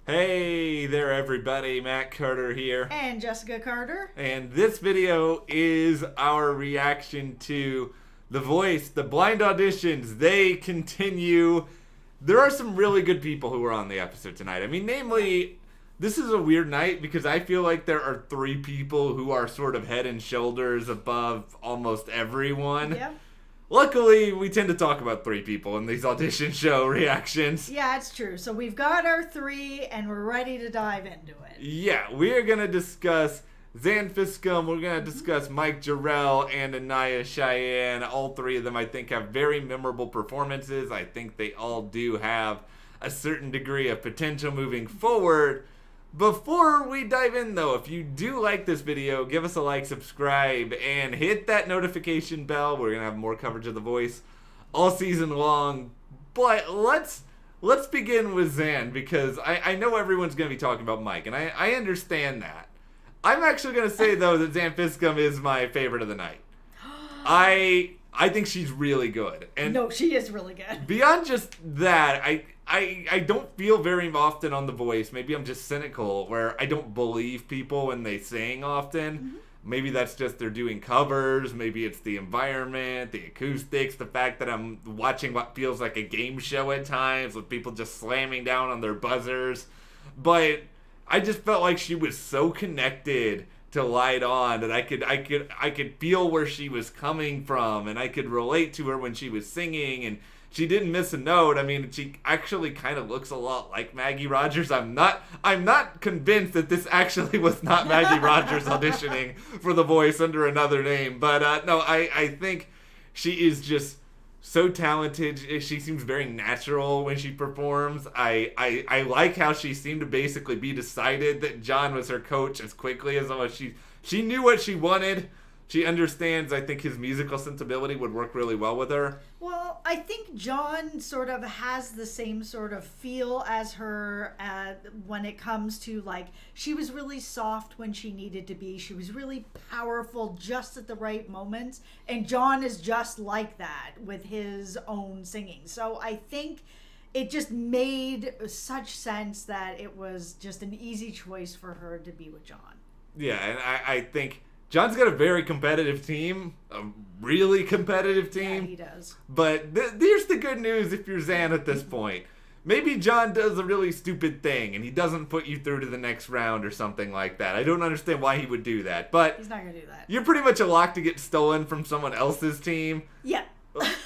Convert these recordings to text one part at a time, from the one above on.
Hey there everybody, Matt Carter here. And Jessica Carter. And this video is our reaction to The Voice, the blind auditions. They continue. There are some really good people who are on the episode tonight. I mean, namely, this is a weird night because I feel like there are three people who are sort of head and shoulders above almost everyone. Yep. Luckily, we tend to talk about three people in these audition show reactions. Yeah, it's true. So we've got our three, and we're ready to dive into it. Yeah, we are going to discuss Zan FIskum, we're going to discuss Mike Jerel, and Anaya Cheyenne. All three of them, I think, have very memorable performances. I think they all do have a certain degree of potential moving forward. Before we dive in, though, if you do like this video, give us a like, subscribe, and hit that notification bell. We're going to have more coverage of The Voice all season long. But let's begin with Zan, because I know everyone's going to be talking about Mike, and I understand that. I'm actually going to say, though, that Zan FIskum is my favorite of the night. I think she's really good. And no, she is really good. Beyond just that, I don't feel very often on The Voice. Maybe I'm just cynical, where I don't believe people when they sing often. Mm-hmm. Maybe that's just they're doing covers. Maybe it's the environment, the acoustics, the fact that I'm watching what feels like a game show at times with people just slamming down on their buzzers. But I just felt like she was so connected to Light On that I could feel where she was coming from, and I could relate to her when she was singing, and she didn't miss a note. I mean, she actually kind of looks a lot like Maggie Rogers. I'm not convinced that this actually was not Maggie Rogers auditioning for The Voice under another name. But no, I think she is just so talented. She seems very natural when she performs. I like how she seemed to basically be decided that John was her coach as quickly as she knew what she wanted. She understands, I think, his musical sensibility would work really well with her. Well, I think John sort of has the same sort of feel as her when it comes to, like, she was really soft when she needed to be. She was really powerful just at the right moments. And John is just like that with his own singing. So I think it just made such sense that it was just an easy choice for her to be with John. Yeah, and I think John's got a very competitive team, a really competitive team. Yeah, he does. But here's the good news if you're Zan at this point. Maybe John does a really stupid thing and he doesn't put you through to the next round or something like that. I don't understand why he would do that. But he's not going to do that. You're pretty much a lock to get stolen from someone else's team. Yeah.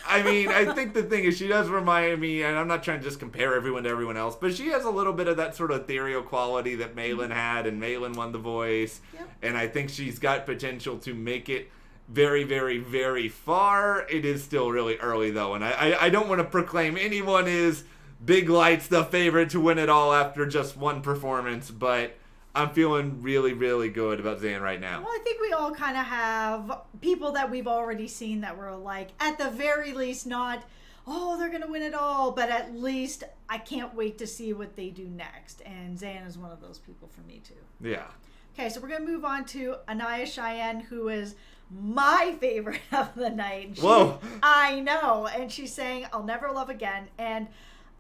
I mean, I think the thing is she does remind me, and I'm not trying to just compare everyone to everyone else, but she has a little bit of that sort of ethereal quality that Malin had, and Malin won The Voice. Yep. And I think she's got potential to make it very, very, very far. It is still really early, though, and I don't want to proclaim anyone is Big Lights the favorite to win it all after just one performance, but I'm feeling really, really good about Zan right now. Well, I think we all kind of have people that we've already seen that were like, at the very least, not, oh, they're going to win it all, but at least I can't wait to see what they do next. And Zan is one of those people for me, too. Yeah. Okay, so we're going to move on to Anaya Cheyenne, who is my favorite of the night. Whoa. I know. And she's saying, I'll never love again. And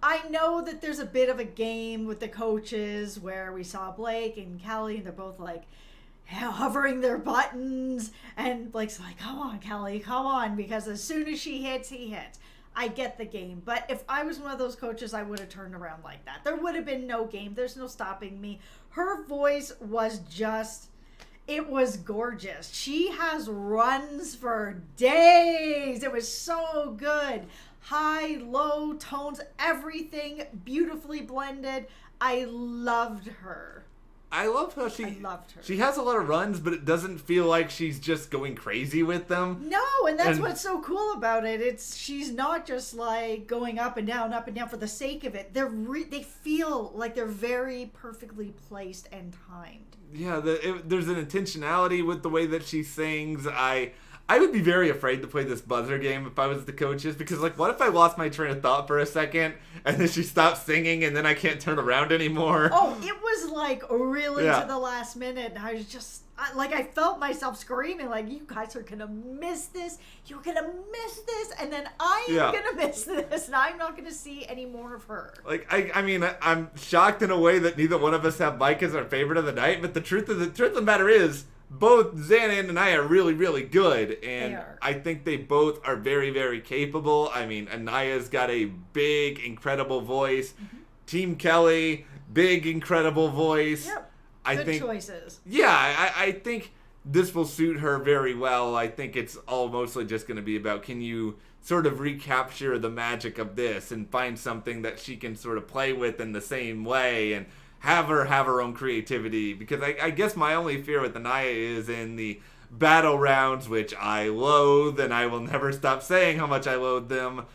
I know that there's a bit of a game with the coaches where we saw Blake and Kelly, and they're both like hovering their buttons, and Blake's like, come on, Kelly, come on, because as soon as she hits, he hits. I get the game, but if I was one of those coaches, I would have turned around like that. There would have been no game. There's no stopping me. Her voice was just, it was gorgeous. She has runs for days. It was so good. High, low tones, everything beautifully blended. I loved her. I love how I loved her. She has a lot of runs, but it doesn't feel like she's just going crazy with them. No, and that's what's so cool about it. She's not just like going up and down for the sake of it. They feel like they're very perfectly placed and timed. Yeah, there's an intentionality with the way that she sings. I I would be very afraid to play this buzzer game if I was the coaches, because, like, what if I lost my train of thought for a second, and then she stops singing, and then I can't turn around anymore? Oh, it was, like, really to the last minute, and I was just, I felt myself screaming, like, you guys are gonna miss this, you're gonna miss this, and then I am gonna miss this, and I'm not gonna see any more of her. Like, I mean, I'm shocked in a way that neither one of us have Mike as our favorite of the night, but the truth of the matter is, both Zan and Anaya are really, really good, and I think they both are very, very capable. I mean, Anaya's got a big, incredible voice. Mm-hmm. Team Kelly, big, incredible voice. Yep. Good choices. Yeah, I think this will suit her very well. I think it's all mostly just going to be about, can you sort of recapture the magic of this and find something that she can sort of play with in the same way, and have her own creativity, because I guess my only fear with Anaya is in the battle rounds, which I loathe, and I will never stop saying how much I loathe them.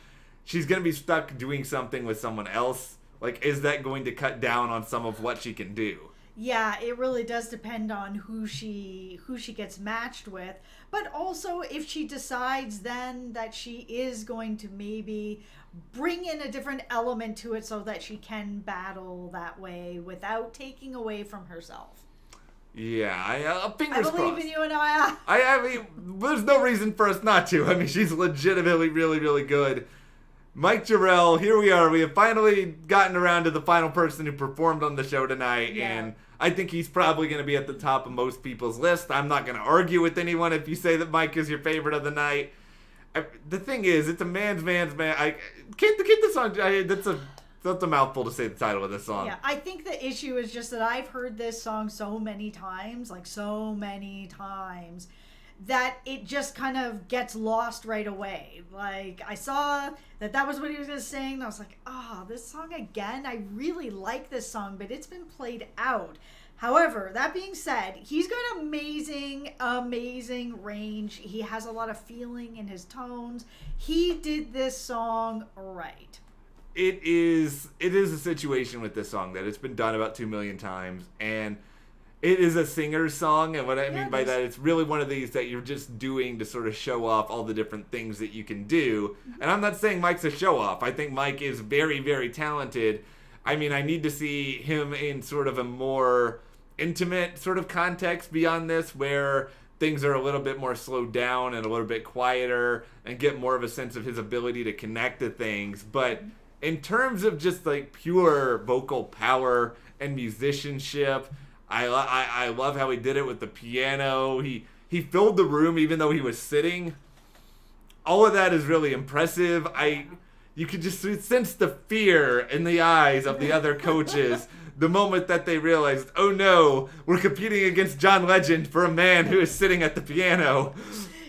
She's going to be stuck doing something with someone else. Like, is that going to cut down on some of what she can do? Yeah, it really does depend on who she gets matched with. But also, if she decides then that she is going to maybe bring in a different element to it so that she can battle that way without taking away from herself. Yeah, fingers crossed. I believe in you, Anaya. I mean, there's no reason for us not to. I mean, she's legitimately really, really good. Mike Jerel, here we are. We have finally gotten around to the final person who performed on the show tonight, and I think he's probably going to be at the top of most people's list. I'm not going to argue with anyone if you say that Mike is your favorite of the night. The thing is, it's a man's man. I can't the song. That's a mouthful to say the title of this song. Yeah, I think the issue is just that I've heard this song so many times, that it just kind of gets lost right away. Like, I saw that was what he was going to sing, and I was like, this song again? I really like this song, but it's been played out. However, that being said, he's got amazing, amazing range. He has a lot of feeling in his tones. He did this song right. It is a situation with this song that it's been done about 2 million times, and it is a singer's song, and what I mean by that, it's really one of these that you're just doing to sort of show off all the different things that you can do. Mm-hmm. And I'm not saying Mike's a show-off. I think Mike is very, very talented. I mean, I need to see him in sort of a more intimate sort of context beyond this, where things are a little bit more slowed down and a little bit quieter, and get more of a sense of his ability to connect to things. But in terms of just like pure vocal power and musicianship, I love how he did it with the piano. He filled the room even though he was sitting. All of that is really impressive. You could just sense the fear in the eyes of the other coaches the moment that they realized, oh no, we're competing against John Legend for a man who is sitting at the piano.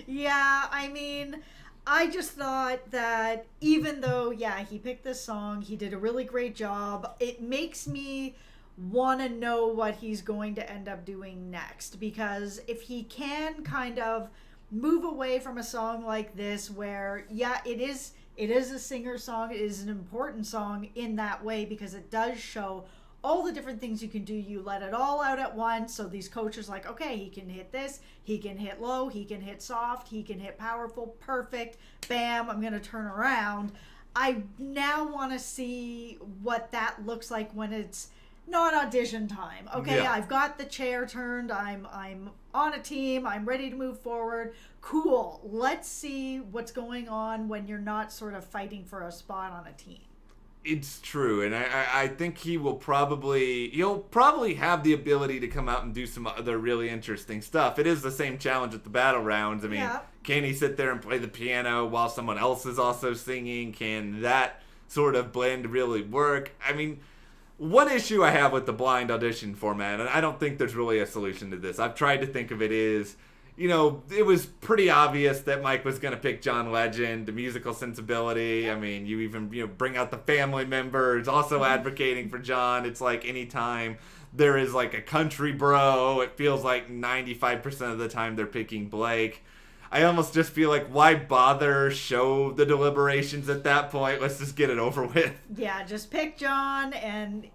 Yeah, I mean, I just thought that even though, he picked this song, he did a really great job. It makes me want to know what he's going to end up doing next, because if he can kind of move away from a song like this where it is a singer song, it is an important song in that way, because it does show all the different things you can do. You let it all out at once, so these coaches like, okay, he can hit this, he can hit low, he can hit soft, he can hit powerful, perfect, bam, I'm gonna turn around. I now want to see what that looks like when it's not audition time. Okay, I've got the chair turned, I'm on a team, I'm ready to move forward. Cool. Let's see what's going on when you're not sort of fighting for a spot on a team. It's true, and I think he'll probably have the ability to come out and do some other really interesting stuff. It is the same challenge at the battle rounds. I mean, can he sit there and play the piano while someone else is also singing? Can that sort of blend really work? I mean, one issue I have with the blind audition format, and I don't think there's really a solution to this, I've tried to think of it, is, it was pretty obvious that Mike was going to pick John Legend, the musical sensibility. I mean, you even, bring out the family members also advocating for John. It's like anytime there is like a country bro, it feels like 95% of the time they're picking Blake. I almost just feel like, why bother show the deliberations at that point? Let's just get it over with. Yeah, just pick John, and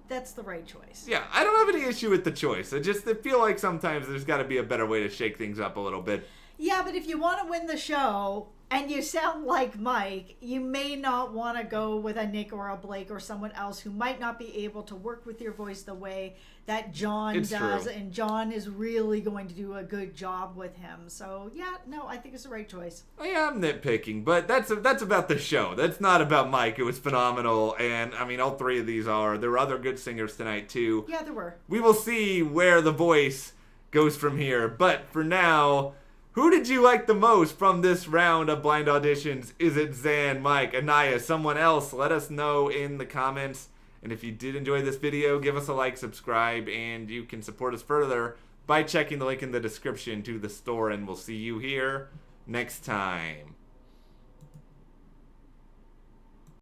that's the right choice. Yeah, I don't have any issue with the choice. I feel like sometimes there's got to be a better way to shake things up a little bit. Yeah, but if you want to win the show and you sound like Mike, you may not want to go with a Nick or a Blake or someone else who might not be able to work with your voice the way that John It's does. true. And John is really going to do a good job with him. So, yeah, no, I think it's the right choice. I am nitpicking, but that's about the show. That's not about Mike. It was phenomenal, and I mean, all three of these are. There were other good singers tonight too. Yeah, there were. We will see where The Voice goes from here, but for now, who did you like the most from this round of blind auditions? Is it Zan, Mike, Anaya, someone else? Let us know in the comments. And if you did enjoy this video, give us a like, subscribe, and you can support us further by checking the link in the description to the store, and we'll see you here next time.